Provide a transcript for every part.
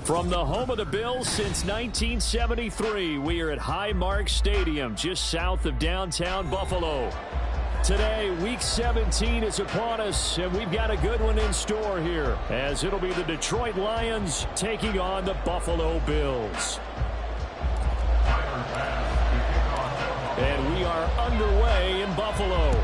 From the home of the Bills since 1973, we are at Highmark Stadium, just south of downtown Buffalo. Today, Week 17 is upon us, and we've got a good one in store here, as it'll be the Detroit Lions taking on the Buffalo Bills. And we are underway in Buffalo.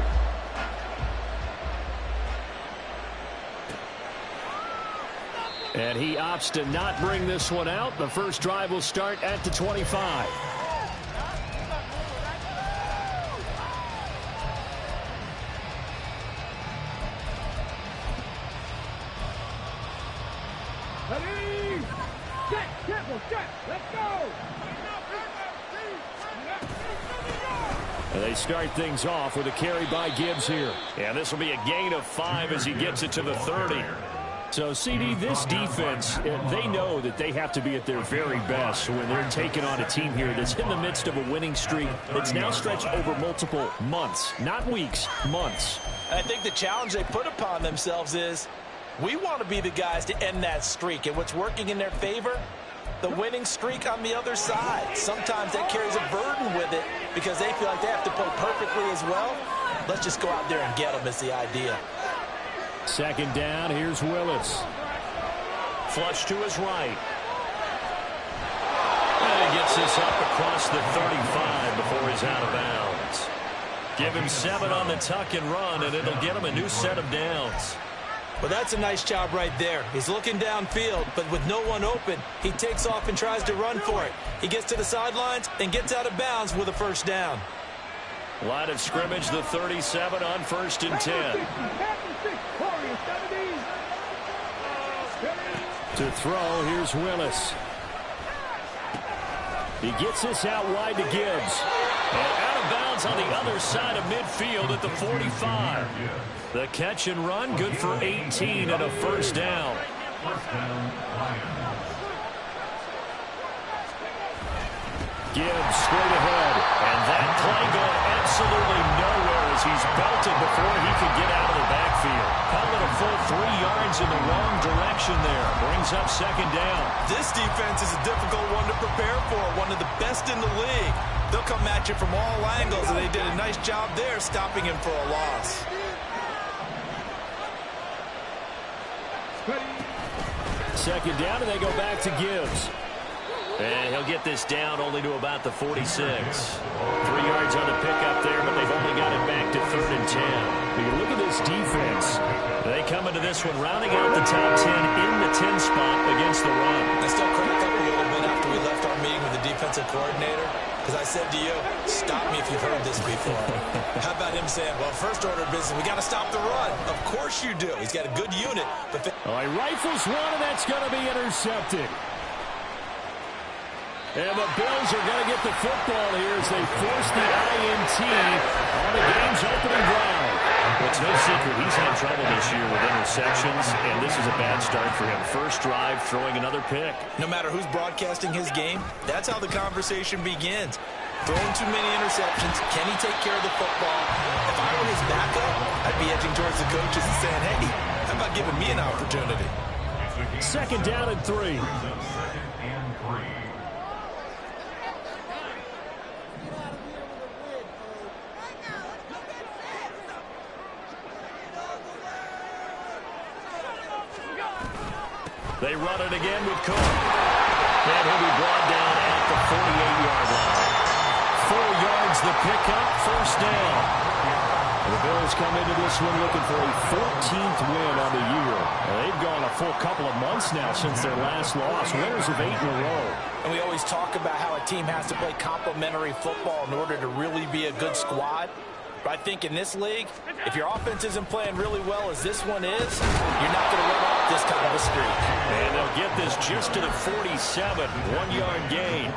And he opts to not bring this one out. The first drive will start at the 25. Ready, set, tempo, set, let's go! And they start things off with a carry by Gibbs here. And this will be a gain of 5 as he gets it to the 30. So, CD, this defense, they know that they have to be at their very best when they're taking on a team here that's in the midst of a winning streak that's now stretched over multiple months, not weeks, months. I think the challenge they put upon themselves is we want to be the guys to end that streak. And what's working in their favor? The winning streak on the other side. Sometimes that carries a burden with it because they feel like they have to play perfectly as well. Let's just go out there and get them is the idea. Second down, here's Willis. Flush to his right. And he gets this up across the 35 before he's out of bounds. Give him 7 on the tuck and run, and it'll get him a new set of downs. Well, that's a nice job right there. He's looking downfield, but with no one open, he takes off and tries to run for it. He gets to the sidelines and gets out of bounds with a first down. Line of scrimmage, the 37 on 1st and 10. To throw, here's Willis. He gets this out wide to Gibbs. And out of bounds on the other side of midfield at the 45. The catch and run, good for 18 and a first down. Gibbs straight ahead. And that play going absolutely nowhere as he's belted before he could get out of the backfield. Call it a full 3 yards in the wrong direction there. Brings up second down. This defense is a difficult one to prepare for. One of the best in the league. They'll come at you from all angles, and they did a nice job there stopping him for a loss. Second down, and they go back to Gibbs. And he'll get this down only to about the 46. 3 yards on the pickup there, but they've only got it back to 3rd and 10. You look at this defense. They come into this one rounding out the top 10 in the 10 spot against the run. I still crack up a little bit after we left our meeting with the defensive coordinator, because I said to you, stop me if you've heard this before. How about him saying, well, first order of business, we got to stop the run. Of course you do. He's got a good unit. But he rifles one, and that's going to be intercepted. And the Bills are going to get the football here as they force the INT on the game's opening drive. It's no secret he's had trouble this year with interceptions, and this is a bad start for him. First drive, throwing another pick. No matter who's broadcasting his game, that's how the conversation begins. Throwing too many interceptions. Can he take care of the football? If I were his backup, I'd be edging towards the coaches and saying, hey, how about giving me an opportunity? Second down and 3. They run it again with Cook. And he'll be brought down at the 48-yard line. 4 yards the pickup, first down. The Bills come into this one looking for a 14th win on the year. They've gone a full couple of months now since their last loss. Winners of 8 in a row. And we always talk about how a team has to play complementary football in order to really be a good squad. But I think in this league, if your offense isn't playing really well as this one is, you're not going to run off this kind of a streak. And they'll get this just to the 47, 1-yard gain.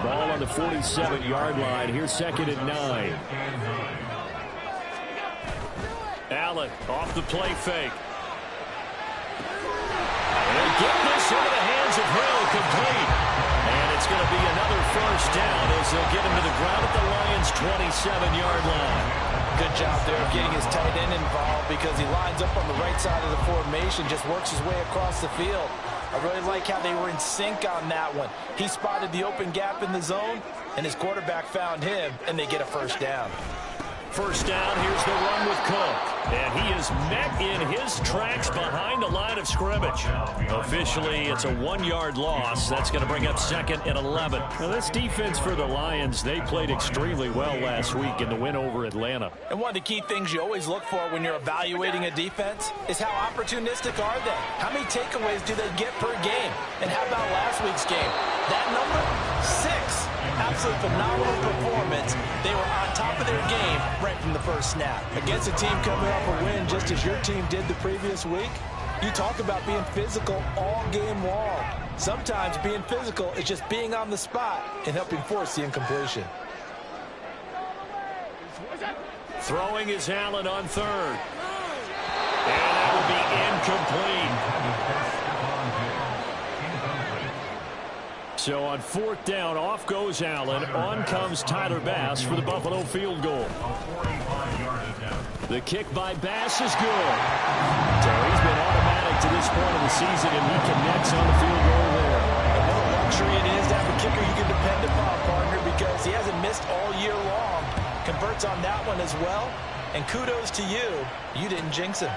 Ball on the 47-yard line. Here's 2nd and 9. Allen off the play fake. And get this into the hands of Hill, complete. And it's going to be another first down as they'll get him to the ground at the Lions' 27-yard line. Good job there of getting his tight end involved because he lines up on the right side of the formation, just works his way across the field. I really like how they were in sync on that one. He spotted the open gap in the zone, and his quarterback found him, and they get a first down. First down, here's the run with Cook. And he is met in his tracks behind the line of scrimmage. Officially, it's a 1-yard loss. That's going to bring up 2nd and 11. Now, this defense for the Lions, they played extremely well last week in the win over Atlanta. And one of the key things you always look for when you're evaluating a defense is how opportunistic are they? How many takeaways do they get per game? And how about last week's game? That number, 6. Absolutely phenomenal performance. They were on top of their game right from the first snap. Against a team coming off a win just as your team did the previous week, you talk about being physical all game long. Sometimes being physical is just being on the spot and helping force the incompletion. Throwing is Allen on 3rd. And that will be incomplete. So on 4th down, off goes Allen. On comes Tyler Bass for the Buffalo field goal. The kick by Bass is good. So he's been automatic to this point of the season, and he connects on the field goal there. And what a luxury it is to have a kicker you can depend upon, partner, because he hasn't missed all year long. Converts on that one as well. And kudos to you. You didn't jinx him.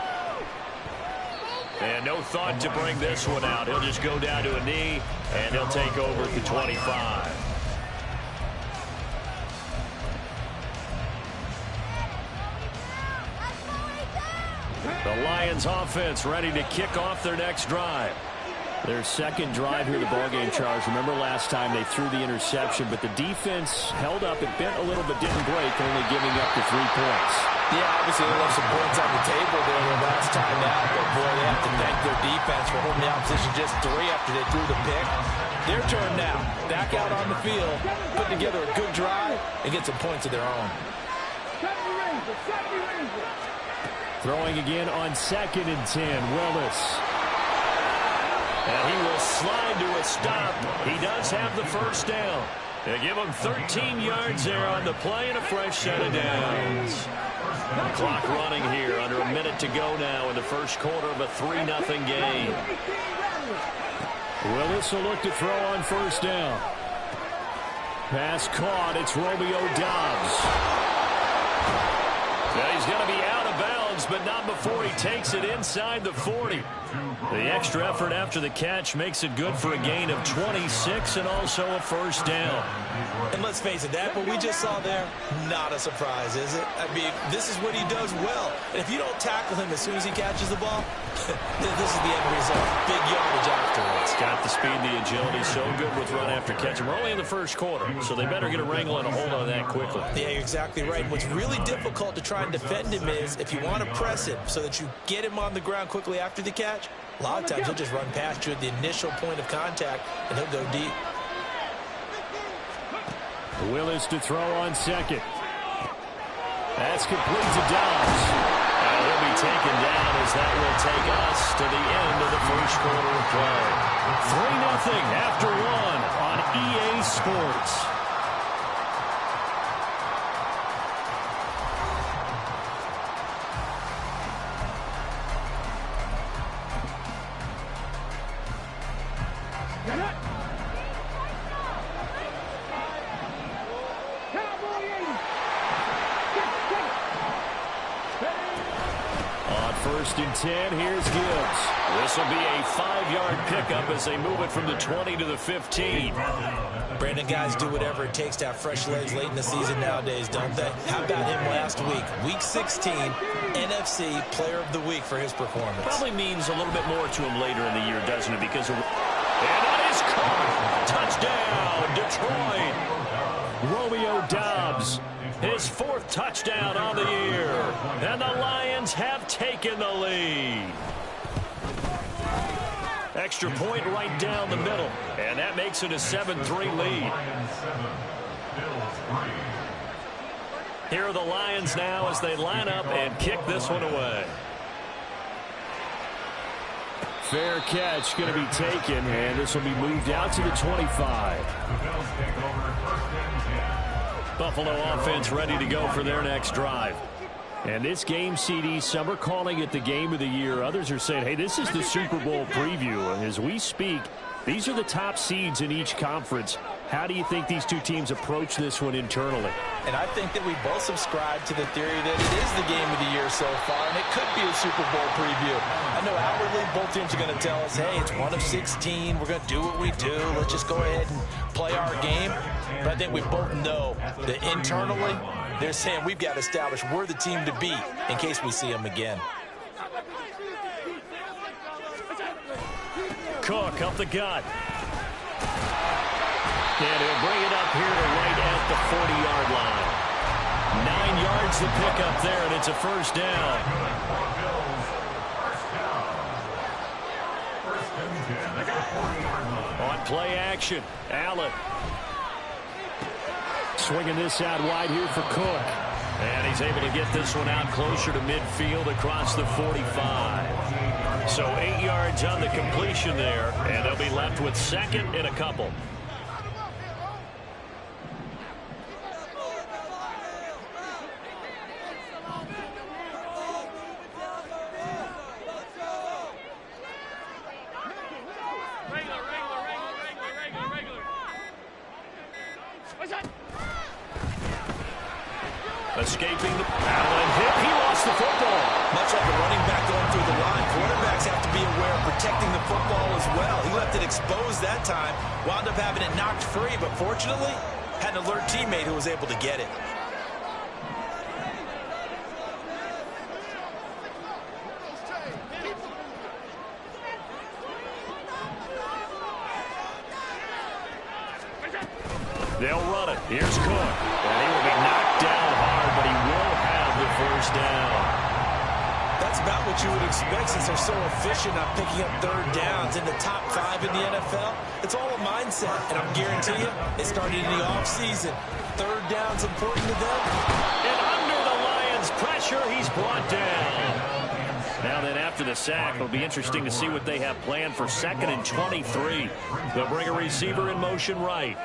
And no thought to bring this one out. He'll just go down to a knee, and he'll take over at the 25. The Lions offense ready to kick off their next drive. Their second drive here, the ballgame, Charles. Remember last time they threw the interception, but the defense held up. It bent a little but didn't break, only giving up the 3 points. Yeah, obviously they left some points on the table there the last time out, but boy, they have to thank their defense for holding the opposition just 3 after they threw the pick. Their turn now. Back out on the field, put together a good drive, and get some points of their own. Throwing again on 2nd and 10, Willis. And he will slide to a stop. He does have the first down. They give him 13 yards there on the play and a fresh set of downs. Clock running here, under a minute to go now in the first quarter of a 3-0 game. Willis will look to throw on first down. Pass caught. It's Romeo Doubs. Now he's going to be out of bounds, but not before he takes it inside the 40. The extra effort after the catch makes it good for a gain of 26 and also a first down. And let's face it, that what we just saw there, not a surprise, is it? I mean, this is what he does well. And if you don't tackle him as soon as he catches the ball, this is the end result. Big yardage afterwards. Got the speed, the agility, so good with run after catch. And we're only in the first quarter, so they better get a wrangle and a hold on that quickly. Yeah, you're exactly right. What's really difficult to try and defend him is if you want to press him so that you get him on the ground quickly after the catch, a lot of times he'll just run past you at the initial point of contact, and he'll go deep. Willis to throw on 2nd. That's complete to Doubs. And he'll be taken down as that will take us to the end of the first quarter of play. 3-0 after 1 on EA Sports. First and 10, here's Gibbs. This will be a 5-yard pickup as they move it from the 20 to the 15. Brandon, guys do whatever it takes to have fresh legs late in the season nowadays, don't they? How about him last week? Week 16, NFC Player of the Week for his performance. Probably means a little bit more to him later in the year, doesn't it? Because of... And that is caught. Touchdown, Detroit. Romeo Doubs. His 4th touchdown on the year. And the Lions have taken the lead. Extra point right down the middle. And that makes it a 7-3 lead. Here are the Lions now as they line up and kick this one away. fair catch going to be taken, and this will be moved out to the 25. Buffalo offense ready to go for their next drive. And this game, CD, some are calling it the game of the year. Others are saying, hey, this is the Super Bowl preview. And as we speak, these are the top seeds in each conference. How do you think these two teams approach this one internally? And I think that we both subscribe to the theory that it is the game of the year so far, and it could be a Super Bowl preview. I know outwardly both teams are going to tell us, hey, it's 1 of 16. We're going to do what we do. Let's just go ahead and play our game. But I think we both know that internally, they're saying we've got to establish we're the team to beat in case we see them again. Cook up the gut. And he'll bring it up here to right at the 40-yard line. 9 yards to pick up there, and it's a first down. On play action, Allen. Swinging this out wide here for Cook. And he's able to get this one out closer to midfield across the 45. So 8 yards on the completion there, and they'll be left with second and a couple. Escaping the Allen hit. He lost the football. Much like a running back going through the line, quarterbacks have to be aware of protecting the football as well. He left it exposed that time, wound up having it knocked free, but fortunately, had an alert teammate who was able to get it. They'll run it. Here's Cook. And he will be knocked down hard, but he will have the first down. That's about what you would expect since they're so efficient on picking up third downs in the top 5 in the NFL. It's all a mindset, and I'm guarantee you, it started in the offseason. Third down's important to them. And under the Lions' pressure, he's brought down. Now then, after the sack, it'll be interesting to see what they have planned for 2nd and 23. They'll bring a receiver in motion right.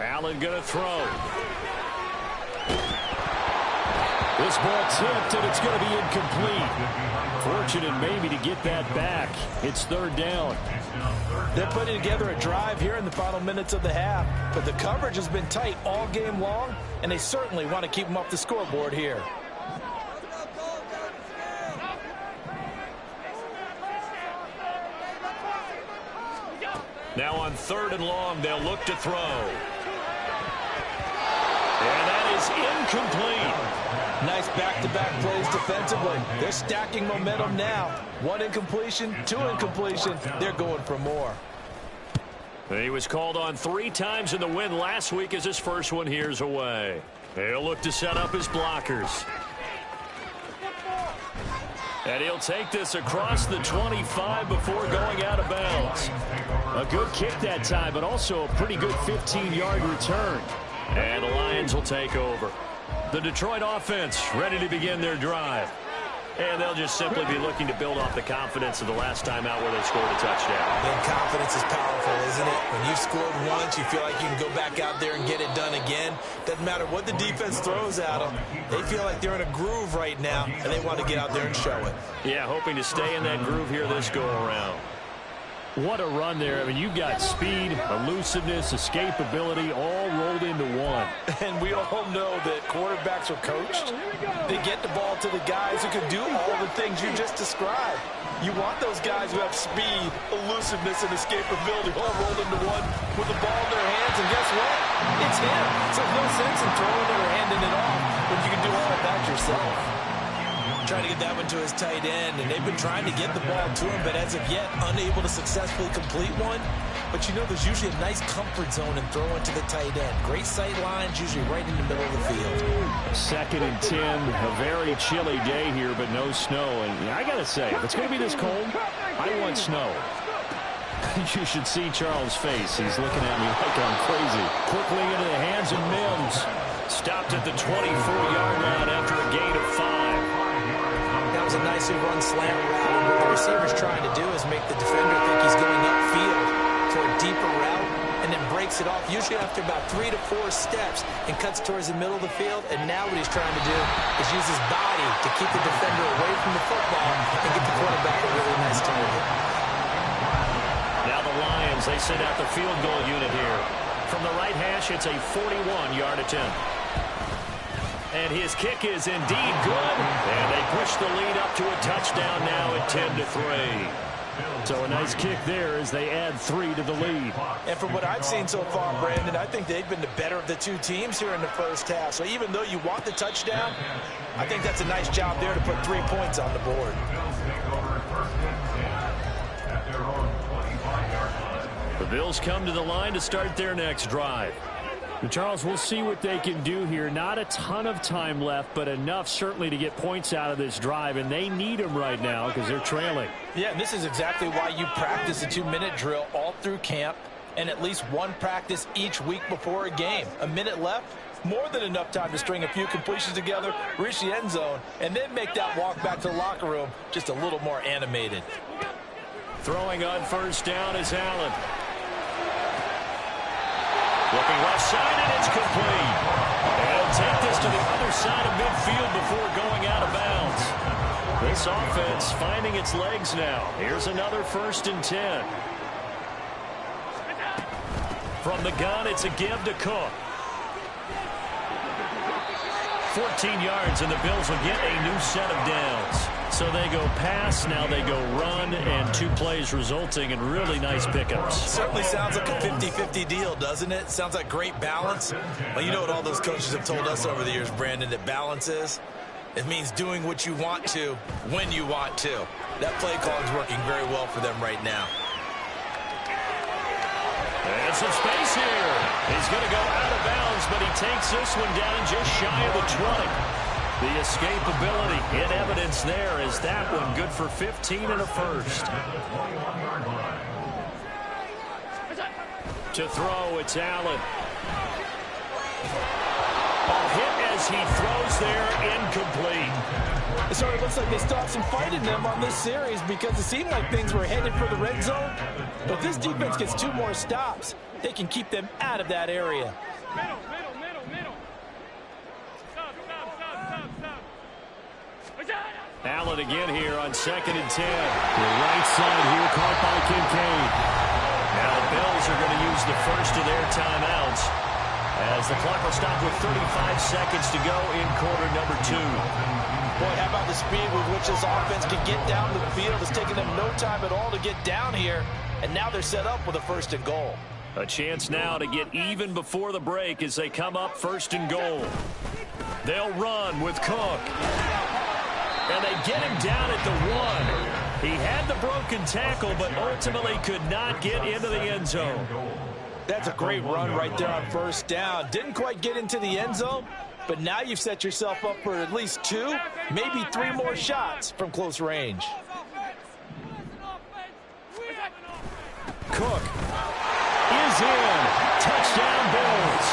Allen going to throw. This ball tipped, and it's going to be incomplete. Fortunate maybe to get that back. It's third down. They're putting together a drive here in the final minutes of the half, but the coverage has been tight all game long, and they certainly want to keep them off the scoreboard here. Now on 3rd and long, they'll look to throw. And that is incomplete. Nice back-to-back plays defensively. They're stacking momentum now. 1 incompletion, 2 incompletion. They're going for more. He was called on 3 times in the win last week as his first one here's away. He'll look to set up his blockers. And he'll take this across the 25 before going out of bounds. A good kick that time, but also a pretty good 15-yard return. And the Lions will take over. The Detroit offense ready to begin their drive. And they'll just simply be looking to build off the confidence of the last time out where they scored a touchdown. And confidence is powerful, isn't it? When you've scored once, you feel like you can go back out there and get it done again. Doesn't matter what the defense throws at them. They feel like they're in a groove right now, and they want to get out there and show it. Yeah, hoping to stay in that groove here this go-around. What a run there. I mean, you've got speed, elusiveness, escapability all rolled into one. And we all know that quarterbacks are coached. They get the ball to the guys who can do all the things you just described. You want those guys who have speed, elusiveness, and escapability all rolled into one with the ball in their hands. And guess what? It's him. So there's no sense in throwing it or handing it off when you can do all of that yourself. Trying to get that one to his tight end, and they've been trying to get the ball to him, but as of yet, unable to successfully complete one. But you know, there's usually a nice comfort zone in throwing to the tight end. Great sight lines, usually right in the middle of the field. 2nd and 10. A very chilly day here, but no snow. And I got to say, if it's going to be this cold, I want snow. You should see Charles' face. He's looking at me like I'm crazy. Quickly into the hands of Mims. Stopped at the 24-yard line after a gain of 5. That was a nicely run slant route. And what the receiver's trying to do is make the defender think he's going upfield for a deeper route and then breaks it off, usually after about 3 to 4 steps, and cuts towards the middle of the field. And now what he's trying to do is use his body to keep the defender away from the football and get the quarterback a really nice target. Now the Lions, they send out the field goal unit here. From the right hash, it's a 41-yard attempt. And his kick is indeed good. And they push the lead up to a touchdown now at 10-3. So a nice kick there as they add 3 to the lead. And from what I've seen so far, Brandon, I think they've been the better of the two teams here in the first half. So even though you want the touchdown, I think that's a nice job there to put 3 points on the board. The Bills come to the line to start their next drive. And Charles, we'll see what they can do here. Not a ton of time left, but enough certainly to get points out of this drive, and they need them right now because they're trailing. Yeah, and this is exactly why you practice a 2-minute drill all through camp and at least one practice each week before a game. A minute left, more than enough time to string a few completions together, reach the end zone, and then make that walk back to the locker room just a little more animated. Throwing on first down is Allen. Looking left side, and it's complete. And take this to the other side of midfield before going out of bounds. This offense finding its legs now. Here's another 1st and 10. From the gun, it's a give to Cook. 14 yards, and the Bills will get a new set of downs. So they go pass, now they go run, and 2 plays resulting in really nice pickups. Certainly sounds like a 50-50 deal, doesn't it? Sounds like great balance. Well, you know what all those coaches have told us over the years, Brandon, that balance is? It means doing what you want to when you want to. That play call is working very well for them right now. And some space here. He's going to go out of bounds, but he takes this one down just shy of the 20. The escapability in evidence there is that one good for 15 and a first. To throw, it's Allen. A hit as he throws there, incomplete. So it looks like they stopped some fight in them on this series because it seemed like things were headed for the red zone. But if this defense gets 2 more stops, they can keep them out of that area. Middle. Allen again here on 2nd and 10. The right side here caught by Kincaid. Now the Bills are going to use the first of their timeouts as the clock will stop with 35 seconds to go in quarter number 2. Boy, how about the speed with which this offense can get down the field? It's taking them no time at all to get down here, and now they're set up with a 1st and goal. A chance now to get even before the break as they come up 1st and goal. They'll run with Cook. And they get him down at the 1. He had the broken tackle, but ultimately could not get into the end zone. That's a great run right there on 1st down. Didn't quite get into the end zone, but now you've set yourself up for at least 2, maybe 3 more shots from close range. Cook is in. Touchdown, Bills.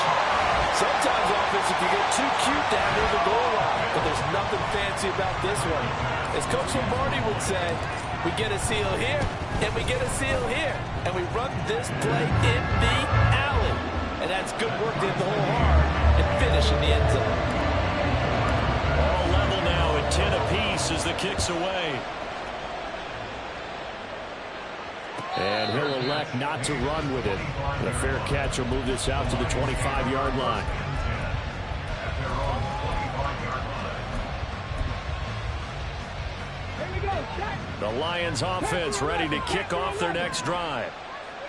Sometimes offense, if you get too cute down near the goal line, but there's nothing fancy about this one. As Coach Lombardi would say, we get a seal here, and we get a seal here, and we run this play in the alley. And that's good work to hit the hole hard and finish in the end zone. All level now at 10 apiece as the kick's away. And he'll elect not to run with it. The fair catch will move this out to the 25-yard line. The Lions offense ready to kick off their next drive.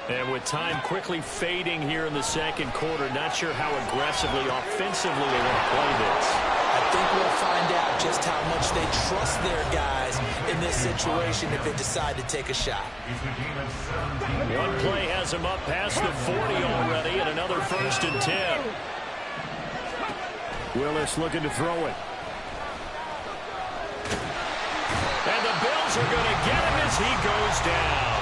And with time quickly fading here in the 2nd quarter, not sure how aggressively, offensively they want to play this. I think we'll find out just how much they trust their guys in this situation if they decide to take a shot. One play has them up past the 40 already, and another 1st and 10. Willis looking to throw it. And the Bills are going to get him as he goes down.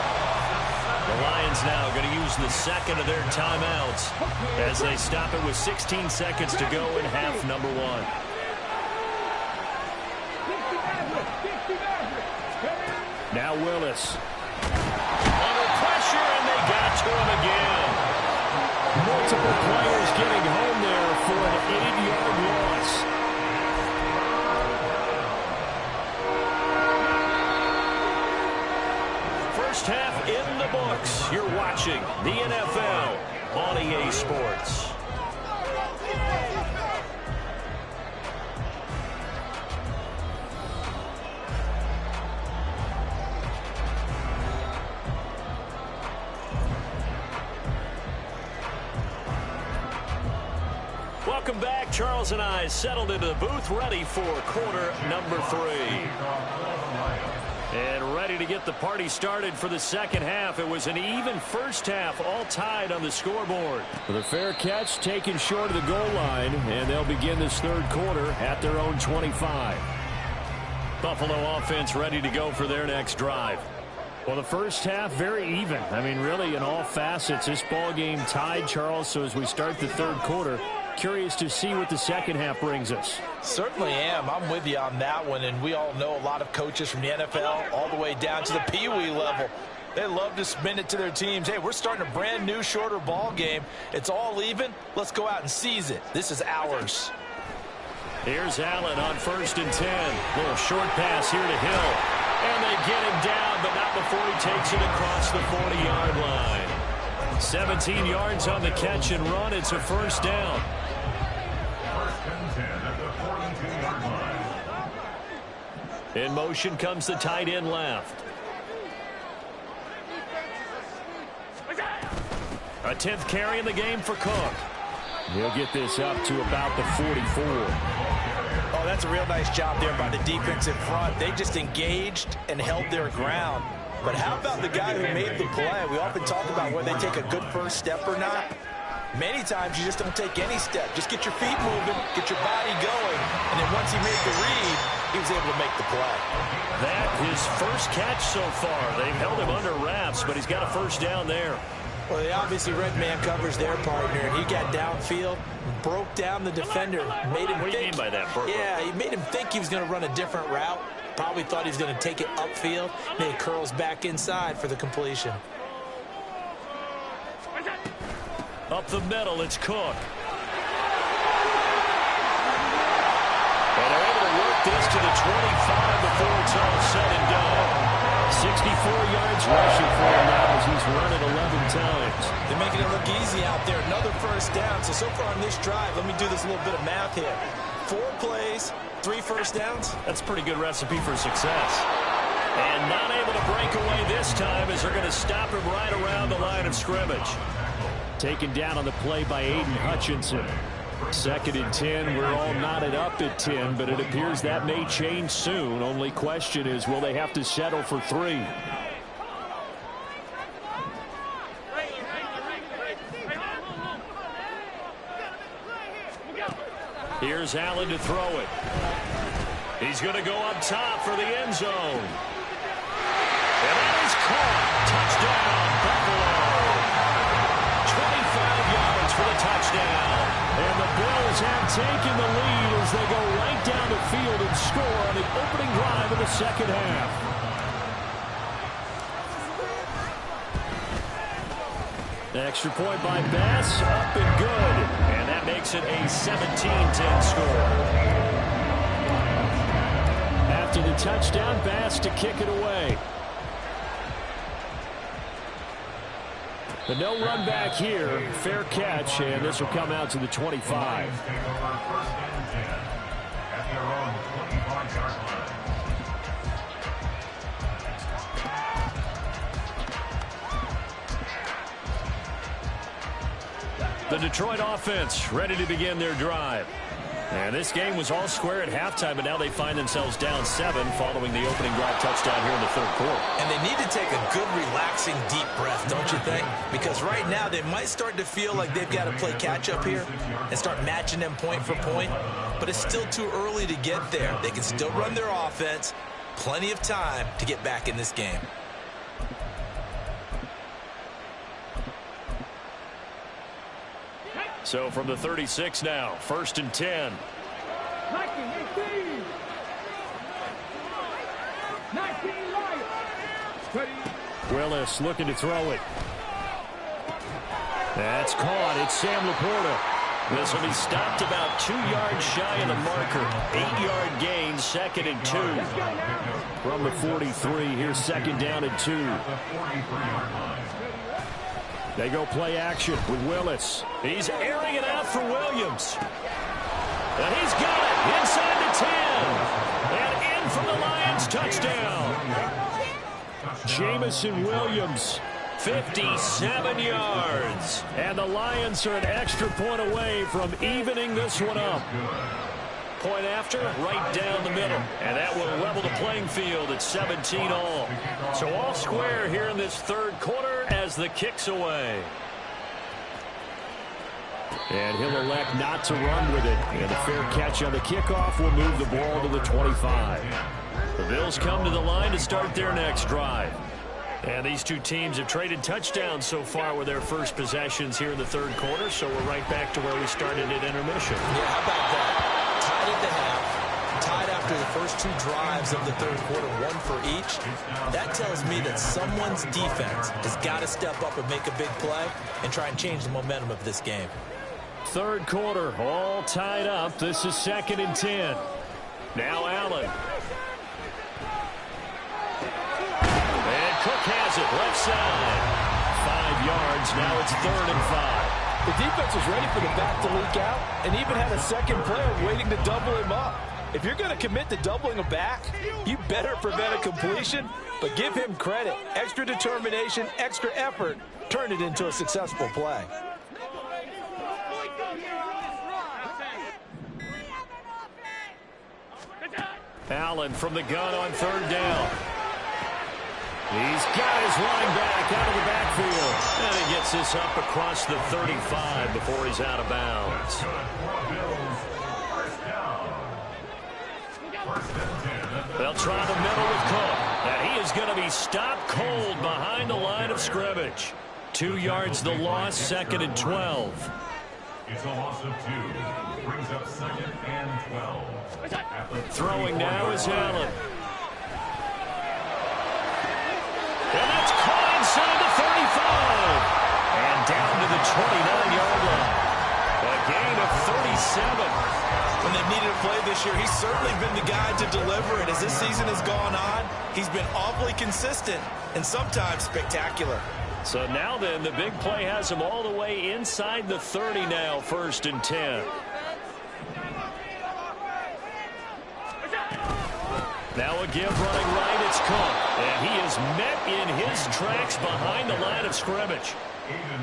The Lions now going to use the second of their timeouts as they stop it with 16 seconds to go in half number 1. Now Willis. Under pressure, and they got to him again. Multiple players getting home there for an 8-yard loss. First half in the books. You're watching the NFL on EA Sports. Welcome back. Charles and I settled into the booth, ready for quarter number 3. And ready to get the party started for the second half. It was an even first half, all tied on the scoreboard. With a fair catch taken short of the goal line, and they'll begin this third quarter at their own 25. Buffalo offense ready to go for their next drive. Well, the first half, very even. I mean, really, in all facets, this ball game tied, Charles. So as we start the third quarter, curious to see what the second half brings us. Certainly am. I'm with you on that one, and we all know a lot of coaches from the NFL all the way down to the Pee Wee level. They love to spin it to their teams. Hey, we're starting a brand new, shorter ball game. It's all even. Let's go out and seize it. This is ours. Here's Allen on 1st and 10. Little short pass here to Hill. And they get him down, but not before he takes it across the 40-yard line. 17 yards on the catch and run. It's a first down. In motion comes the tight end left. A 10th carry in the game for Cook. He'll get this up to about the 44. Oh, that's a real nice job there by the defense in front. They just engaged and held their ground. But how about the guy who made the play? We often talk about whether they take a good first step or not. Many times you just don't take any step. Just get your feet moving, get your body going, and then once he made the read, he was able to make the play. That his first catch so far. They've held him under wraps, but he's got a first down there. Well, they obviously red man covers their partner, and he got downfield, broke down the defender, made him What do you mean by that, Burko? Yeah, he made him think he was going to run a different route. Probably thought he was going to take it upfield, and then he curls back inside for the completion. Up the middle, it's Cook. And they're able to work this to the 25 before it's all said and done. 64 yards rushing for him now as he's run it 11 times. They're making it look easy out there. Another first down. So far on this drive, let me do this little bit of math here. 4 plays, 3 first downs. That's a pretty good recipe for success. And not able to break away this time as they're going to stop him right around the line of scrimmage. Taken down on the play by Aiden Hutchinson. 2nd and 10. We're all knotted up at 10, but it appears that may change soon. Only question is, will they have to settle for 3? Here's Allen to throw it. He's going to go up top for the end zone. And that is caught. Touchdown, Buffalo. 25 yards for the touchdown. And the Bills have taken the lead as they go right down the field and score on the opening drive of the second half. The extra point by Bass, up and good. And that makes it a 17-10 score. After the touchdown, Bass to kick it away. The no run back here, fair catch, and this will come out to the 25. The Detroit offense ready to begin their drive. And this game was all square at halftime, but now they find themselves down 7 following the opening drive touchdown here in the third quarter. And they need to take a good, relaxing, deep breath, don't you think? Because right now they might start to feel like they've got to play catch-up here and start matching them point for point. But it's still too early to get there. They can still run their offense. Plenty of time to get back in this game. So from the 36 now, 1st and 10. 19, 19 Willis looking to throw it. That's caught. It's Sam Laporta. This will be stopped about 2 yards shy of the marker. 8-yard gain, 2nd and 2. From the 43, here's 2nd down and 2. They go play action with Willis. He's airing it out for Williams. And he's got it inside the 10. And in from the Lions, touchdown. Jamison Williams, 57 yards. And the Lions are an extra point away from evening this one up. Point after, right down the middle. And that will level the playing field at 17 all. So all square here in this third quarter as the kick's away. And he'll elect not to run with it. And a fair catch on the kickoff will move the ball to the 25. The Bills come to the line to start their next drive. And these two teams have traded touchdowns so far with their first possessions here in the third quarter. So we're right back to where we started at intermission. Yeah, how about that? Tied at the half, tied after the first 2 drives of the third quarter, 1 for each. That tells me that someone's defense has got to step up and make a big play and try and change the momentum of this game. Third quarter, all tied up. This is 2nd and 10. Now Allen. And Cook has it, left side. 5 yards, now it's 3rd and 5. The defense was ready for the back to leak out and even had a second player waiting to double him up. If you're going to commit to doubling a back, you better prevent a completion, but give him credit. Extra determination, extra effort, turned it into a successful play. Allen from the gun on 3rd down. He's got his line back out of the backfield. And he gets this up across the 35 before he's out of bounds. They'll try the middle with Cook. And he is going to be stopped cold behind the line of scrimmage. 2 yards the loss, 2nd and 12. It's a loss of 2. Brings up 2nd and 12. Throwing now is Allen. And that's caught inside the 35. And down to the 29-yard line. A gain of 37. When they've needed a play this year, he's certainly been the guy to deliver it. As this season has gone on, he's been awfully consistent and sometimes spectacular. So now then, the big play has him all the way inside the 30 now, 1st and 10. Now a give running right, it's Cook. And he is met in his tracks behind the line of scrimmage.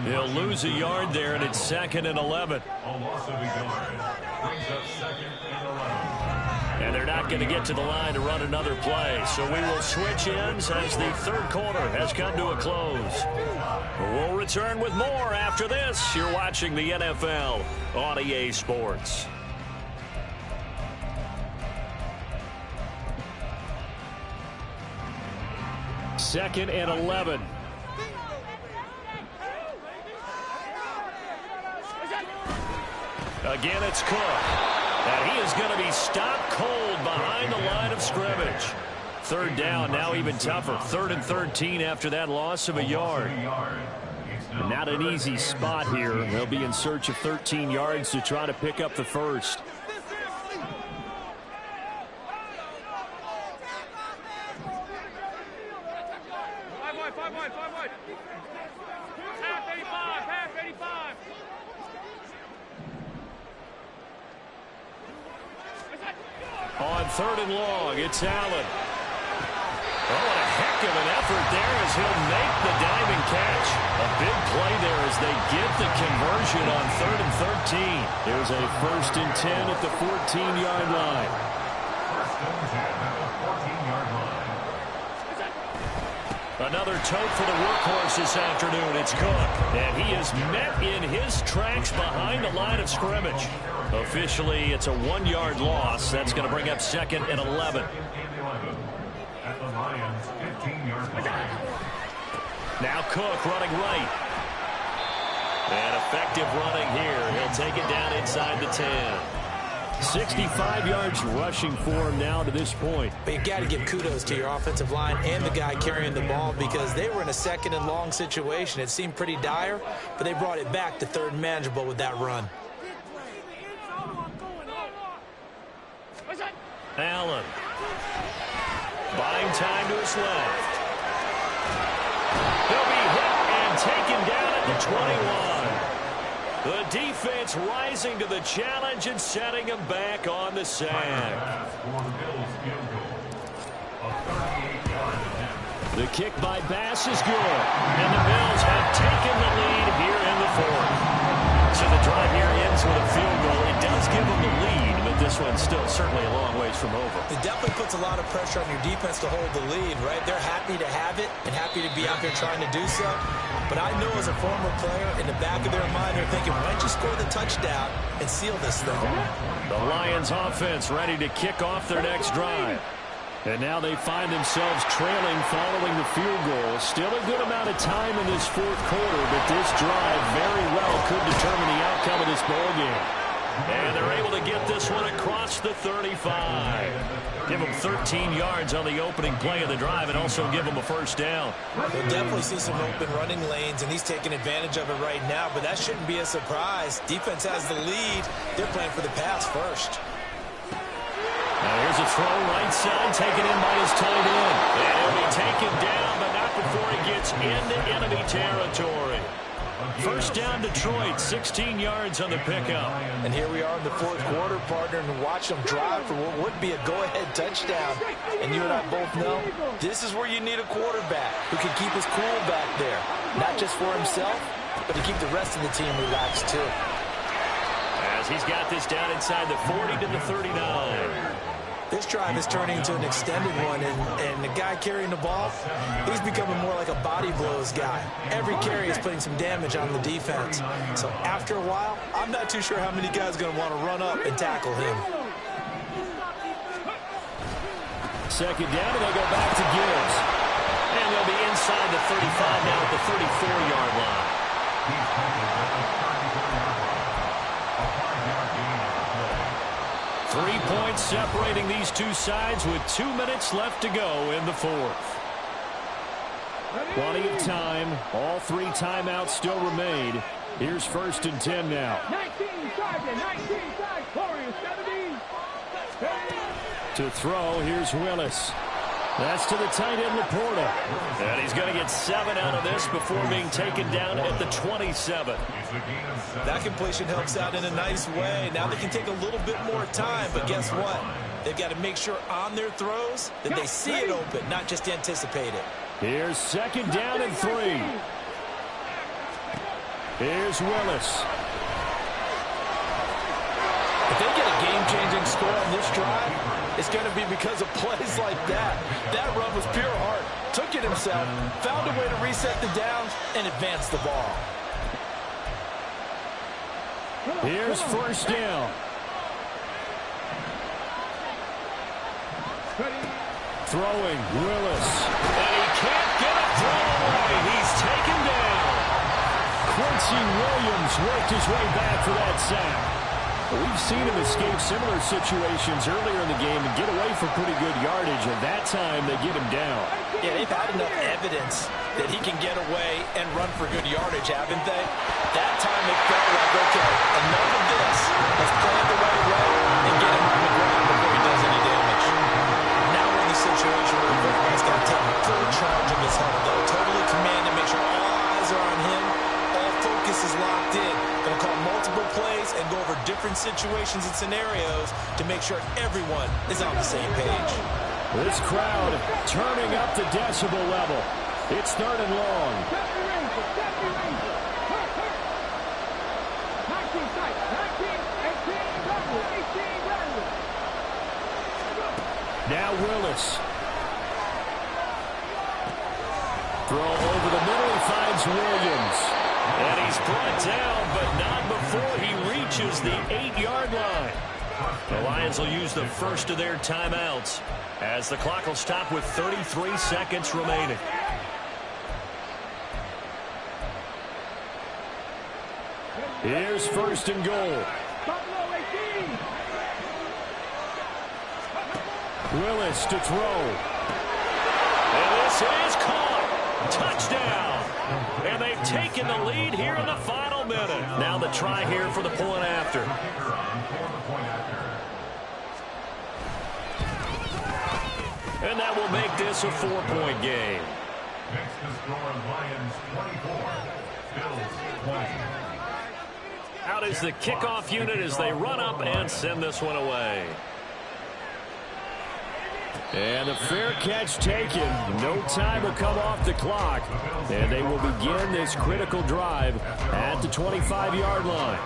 He'll lose a yard there, and it's 2nd and 11. A loss of a yard. Brings up 2nd and 11. And they're not going to get to the line to run another play. So we will switch ends as the third quarter has come to a close. We'll return with more after this. You're watching the NFL on EA Sports. Second and 11. Again, it's Cook. And he is going to be stopped cold behind the line of scrimmage. 3rd down, now even tougher. 3rd and 13 after that loss of a yard. Not an easy spot here. They'll be in search of 13 yards to try to pick up the first. On 3rd and long, it's Allen. Oh, what a heck of an effort there as he'll make the diving catch. A big play there as they get the conversion on 3rd and 13. Here's a 1st and 10 at the 14-yard line. First and 10 at the 14-yard line. Another tote for the workhorse this afternoon. It's Cook. And he is met in his tracks behind the line of scrimmage. Officially, it's a 1-yard loss. That's going to bring up 2nd and 11. At the Lions' 15-yard line. Now Cook running right. And effective running here. He'll take it down inside the 10. 65 yards rushing for him now to this point. But you've got to give kudos to your offensive line and the guy carrying the ball because they were in a 2nd and long situation. It seemed pretty dire, but they brought it back to 3rd and manageable with that run. Allen. Buying time to his left. He'll be hit and taken down at the 21. The defense rising to the challenge and setting him back on the sack. The kick by Bass is good. And the Bills have taken the lead here in the 4th. So the drive here ends with a field goal. It does give them the lead, but this one's still certainly a long ways from over. It definitely puts a lot of pressure on your defense to hold the lead, right? They're happy to have it and happy to be out there trying to do so. But I know as a former player, in the back of their mind, they're thinking, why don't you score the touchdown and seal this thing? The Lions offense ready to kick off their next drive. And now they find themselves trailing following the field goal. Still a good amount of time in this 4th quarter, but this drive very well could determine the outcome of this ballgame. And they're able to get this one across the 35. Give them 13 yards on the opening play of the drive and also give them a 1st down. We'll definitely see some open running lanes, and he's taking advantage of it right now, but that shouldn't be a surprise. Defense has the lead. They're playing for the pass first. Now here's a throw right side taken in by his tight end. And he'll be taken down, but not before he gets into enemy territory. 1st down Detroit, 16 yards on the pickup. And here we are in the 4th quarter, partner, and watch them drive for what would be a go-ahead touchdown. And you and I both know this is where you need a quarterback who can keep his cool back there. Not just for himself, but to keep the rest of the team relaxed too. As he's got this down inside the 40 to the 39. This drive is turning into an extended one, and the guy carrying the ball, he's becoming more like a body blows guy. Every carry is putting some damage on the defense. So after a while, I'm not too sure how many guys are going to want to run up and tackle him. 2nd down, and they'll go back to Gibbs. And they'll be inside the 35 now at the 34-yard line. 3 points separating these two sides with 2 minutes left to go in the 4th. Plenty of time. All 3 timeouts still remain. Here's 1st and 10 now. 19 side, Warriors 70. To throw, here's Willis. That's to the tight end, Laporta. And he's going to get 7 out of this before being taken down at the 27. That completion helps out in a nice way. Now they can take a little bit more time, but guess what? They've got to make sure on their throws that they see it open, not just anticipate it. Here's 2nd down and 3. Here's Willis. If they get a game-changing score on this drive, it's going to be because of plays like that. That run was pure heart. Took it himself, found a way to reset the downs, and advance the ball. Here's 1st down. Throwing, Willis. And he can't get a throw away. He's taken down. Quincy Williams worked his way back for that sack. We've seen him escape similar situations earlier in the game and get away for pretty good yardage, and that time they get him down. Yeah, they've had enough evidence that he can get away and run for good yardage, haven't they? That time it felt like, okay, enough of this. Let's play it the right way and get him on the ground before he does any damage. Now we're in the situation where the quarterback's got to take full charge of his health, though. Totally commanded, make sure all eyes are on him. All focus is locked in. Going to call multiple plays and go over different situations and scenarios to make sure everyone is on the same page. This crowd turning up the decibel level. It's 3rd and long. Now Willis. Throw over the middle. He finds Williams. And he's brought down, but not before he reaches the 8-yard line. The Lions will use the first of their timeouts as the clock will stop with 33 seconds remaining. Here's 1st and goal. Willis to throw. And this is caught. Touchdown. And they've taken the lead here in the final minute. Now the try here for the point after. And that will make this a 4-point game. Next to score, Lions 24, Bills 20. Out is the kickoff unit as they run up and send this one away. And a fair catch taken. No time will come off the clock. And they will begin this critical drive at the 25-yard line.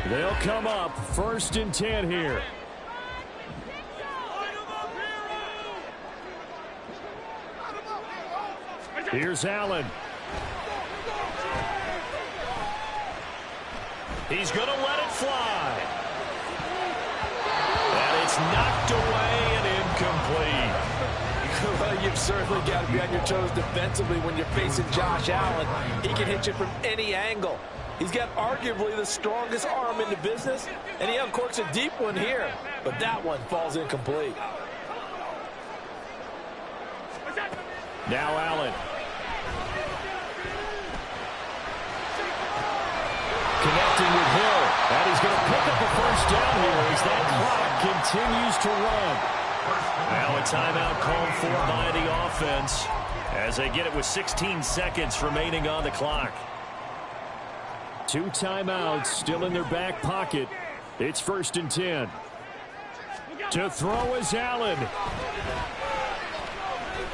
They'll come up 1st and 10 here. Here's Allen. He's going to let it fly. And it's knocked away and incomplete. Well, you've certainly got to be on your toes defensively when you're facing Josh Allen. He can hit you from any angle. He's got arguably the strongest arm in the business, and he uncorks a deep one here. But that one falls incomplete. Now Allen. Connecting with Hill. And he's going to pick up a 1st down here as that clock continues to run. Now a timeout called for by the offense as they get it with 16 seconds remaining on the clock. 2 timeouts still in their back pocket. It's 1st and 10. To throw is Allen.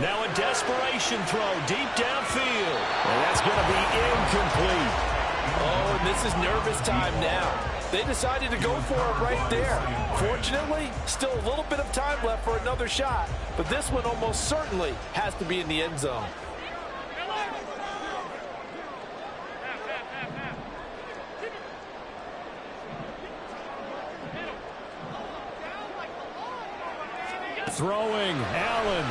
Now a desperation throw deep downfield. And that's going to be incomplete. Oh, and this is nervous time now. They decided to go for it right there. Fortunately, still a little bit of time left for another shot. But this one almost certainly has to be in the end zone. Throwing, Allen.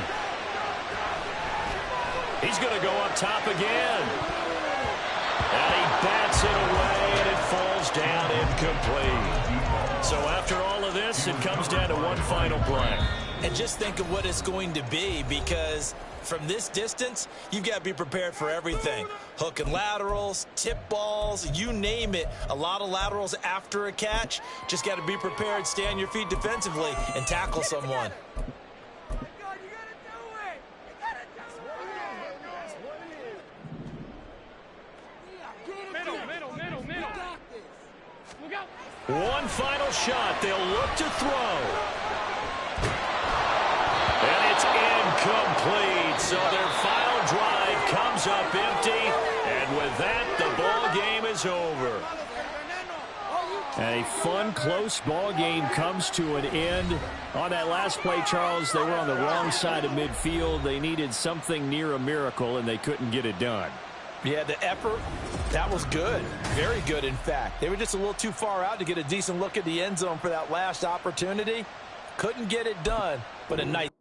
He's going to go up top again. And he bats it away, and it falls down incomplete. So after all of this, it comes down to one final play. And just think of what it's going to be, because from this distance, you've got to be prepared for everything. Hook and laterals, tip balls, you name it. A lot of laterals after a catch. Just got to be prepared, stay on your feet defensively, and tackle someone. One final shot. They'll look to throw. And it's incomplete. So their final drive comes up empty. And with that, the ball game is over. And a fun, close ball game comes to an end. On that last play, Charles, they were on the wrong side of midfield. They needed something near a miracle, and they couldn't get it done. Yeah, the effort, that was good. Very good, in fact. They were just a little too far out to get a decent look at the end zone for that last opportunity. Couldn't get it done, but a nice